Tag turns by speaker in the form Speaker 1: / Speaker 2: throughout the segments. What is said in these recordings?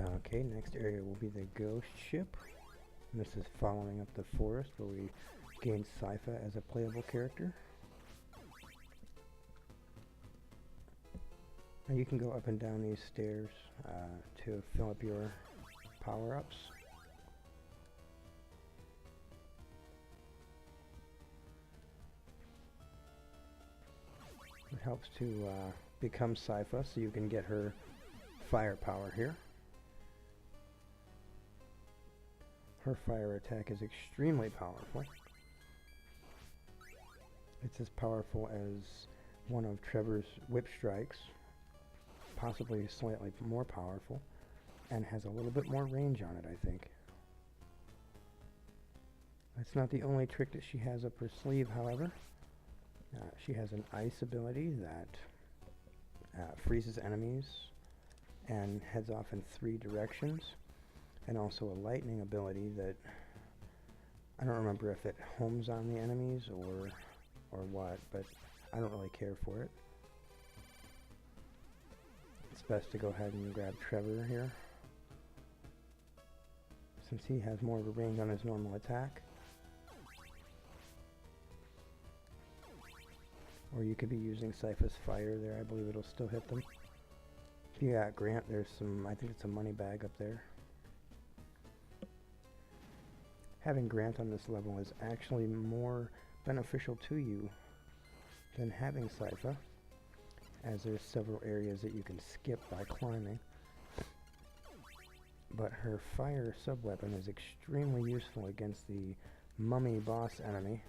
Speaker 1: Okay, next area will be the ghost ship. And this is following up the forest where we gained Sypha as a playable character. Now you can go up and down these stairs to fill up your power-ups. It helps to become Sypha so you can get her firepower here. Her fire attack is extremely powerful. It's as powerful as one of Trevor's whip strikes, possibly slightly more powerful, and has a little bit more range on it, I think. That's not the only trick that she has up her sleeve, however. She has an ice ability that freezes enemies and heads off in 3 directions, and also a lightning ability that I don't remember if it homes on the enemies or what, but I don't really care for it. It's best to go ahead and grab Trevor here, since he has more of a range on his normal attack. Or you could be using Sypha's fire there. I believe it'll still hit them. If you got Grant, there's some, I think it's a money bag up there. Having Grant on this level is actually more beneficial to you than having Sypha, as there's several areas that you can skip by climbing. But her fire sub-weapon is extremely useful against the mummy boss enemy.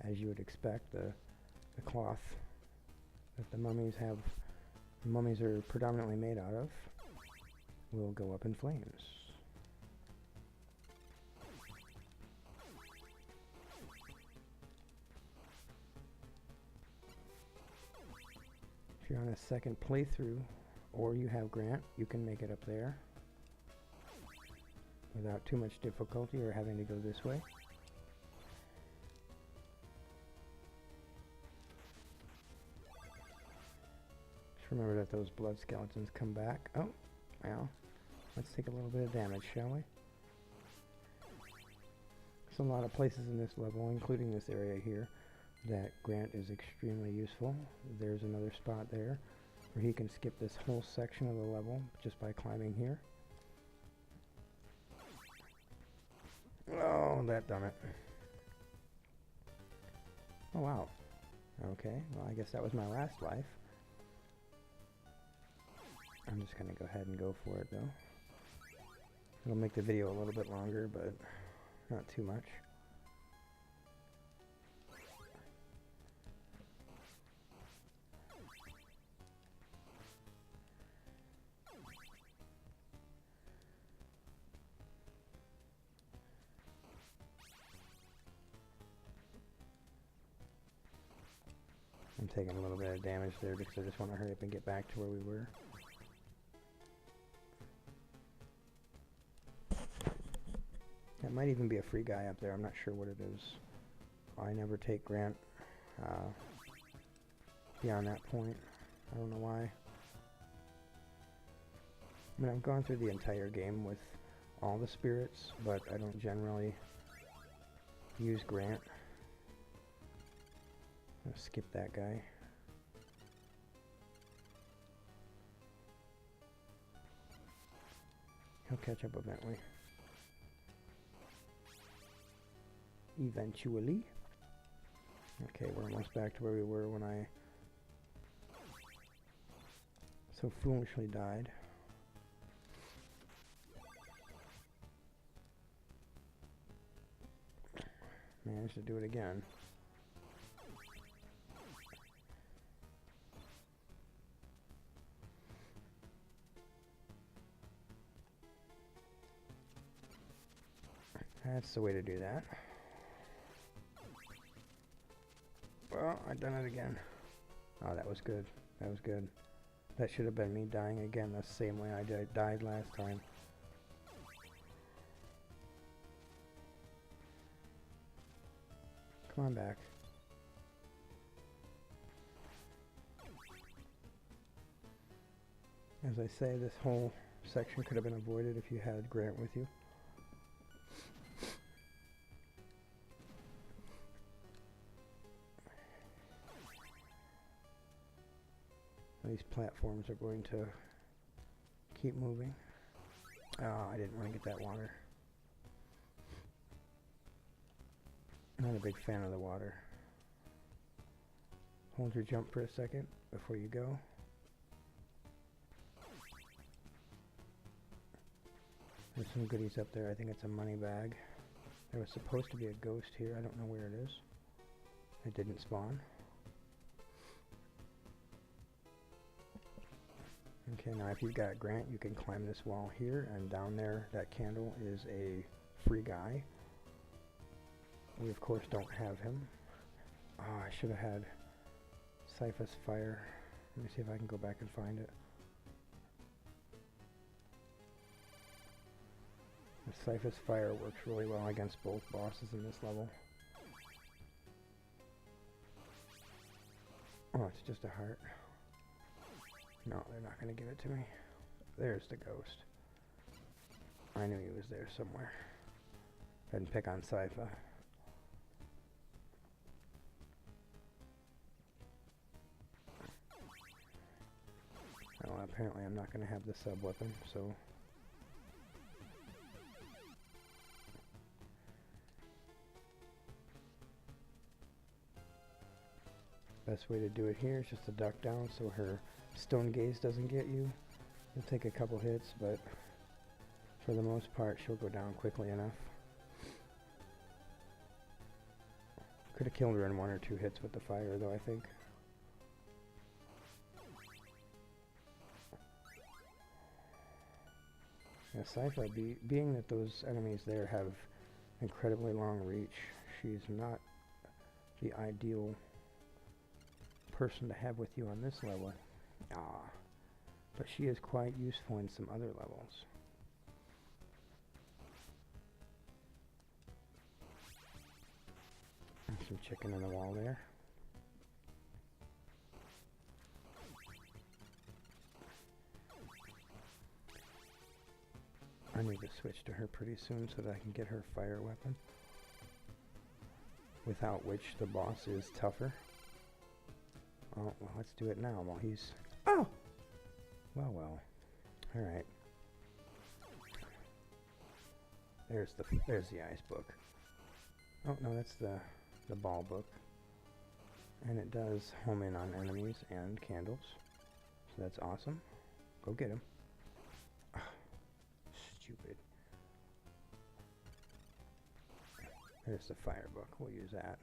Speaker 1: As you would expect, the cloth that the mummies are predominantly made out of will go up in flames. If you're on a second playthrough, or you have Grant, you can make it up there without too much difficulty or having to go this way. Remember that those blood skeletons come back. Oh, well, let's take a little bit of damage, shall we? There's a lot of places in this level, including this area here, that Grant is extremely useful. There's another spot there where he can skip this whole section of the level just by climbing here. Oh, that done it. Oh, wow. Okay, well, I guess that was my last life. I'm just going to go ahead and go for it, though. It'll make the video a little bit longer, but not too much. I'm taking a little bit of damage there because I just want to hurry up and get back to where we were. That might even be a free guy up there. I'm not sure what it is. I never take Grant beyond that point. I don't know why. I mean, I've gone through the entire game with all the spirits, but I don't generally use Grant. I'm gonna skip that guy. He'll catch up eventually. Okay, we're almost back to where we were when I so foolishly died. Managed to do it again. That's the way to do that. Well, I done it again. Oh, that was good. That was good. That should have been me dying again the same way I died last time. Come on back. As I say, this whole section could have been avoided if you had Grant with you. These platforms are going to keep moving. Oh, I didn't want to get that water. Not a big fan of the water. Hold your jump for a second before you go. There's some goodies up there. I think it's a money bag. There was supposed to be a ghost here. I don't know where it is. It didn't spawn. Okay, now if you've got Grant, you can climb this wall here, and down there, that candle is a free guy. We of course don't have him. Oh, I should have had Cyphus Fire. Let me see if I can go back and find it. The Cyphus Fire works really well against both bosses in this level. Oh, it's just a heart. No, they're not going to give it to me. There's the ghost. I knew he was there somewhere. Go ahead and pick on Cypha. Oh, apparently I'm not going to have the sub-weapon, so... Best way to do it here is just to duck down so her stone gaze doesn't get you. You'll take a couple hits, but for the most part she'll go down quickly enough. Could have killed her in 1 or 2 hits with the fire though, I think. Yeah, Cypha, being that those enemies there have incredibly long reach, she's not the ideal person to have with you on this level. But she is quite useful in some other levels. And some chicken in the wall there. I need to switch to her pretty soon so that I can get her fire weapon, without which the boss is tougher. Oh, well, let's do it now while he's... Oh! Well. Alright. There's the ice book. Oh, no, that's the ball book. And it does home in on enemies and candles. So that's awesome. Go get him. Stupid. There's the fire book. We'll use that.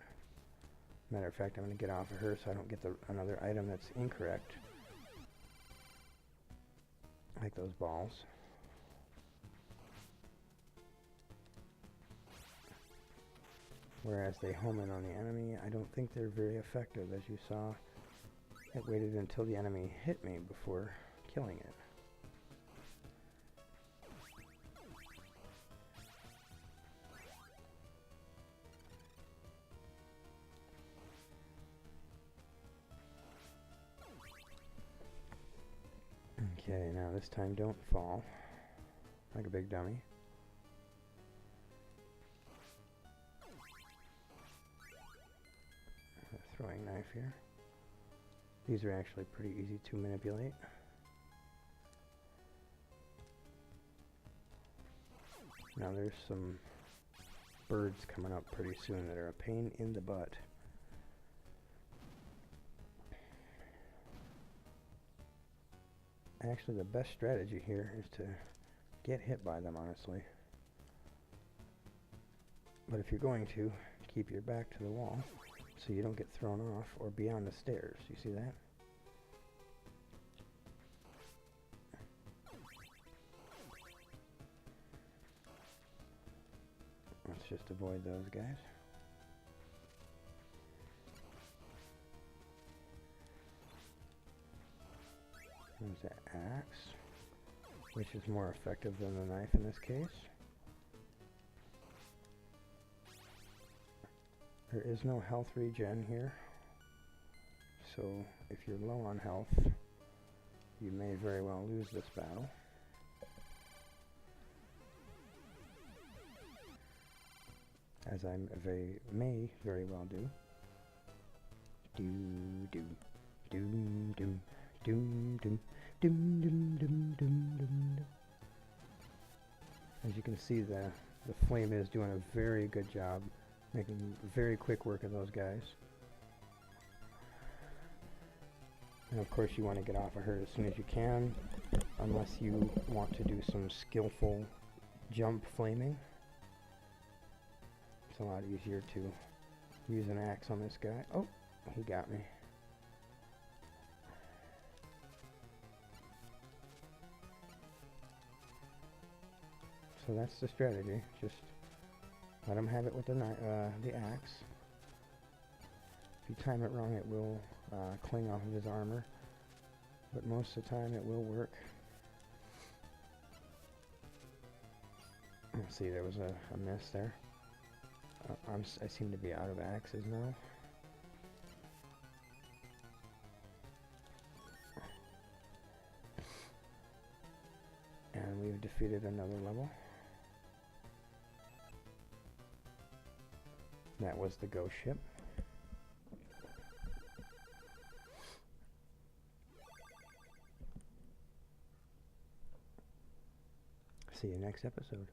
Speaker 1: Matter of fact, I'm going to get off of her so I don't get another item that's incorrect. Like those balls. Whereas they home in on the enemy, I don't think they're very effective. As you saw, it waited until the enemy hit me before killing it. Okay, now this time don't fall like a big dummy. A throwing knife here. These are actually pretty easy to manipulate. Now there's some birds coming up pretty soon that are a pain in the butt. Actually, the best strategy here is to get hit by them, honestly. But if you're going to, keep your back to the wall so you don't get thrown off or be on the stairs. You see that? Let's just avoid those guys. There's that axe, which is more effective than the knife in this case. There is no health regen here, so if you're low on health, you may very well lose this battle. As I may very well do. Doom doom doom doom doom doom doom doom doom doom doom. As you can see, the flame is doing a very good job, making very quick work of those guys. And of course you want to get off of her as soon as you can, unless you want to do some skillful jump flaming. It's a lot easier to use an axe on this guy. Oh, he got me. So that's the strategy. Just let him have it with the axe. If you time it wrong, it will cling off of his armor, but most of the time it will work. Let's see, there was a miss there. I seem to be out of axes now. And we've defeated another level. That was the ghost ship. See you next episode.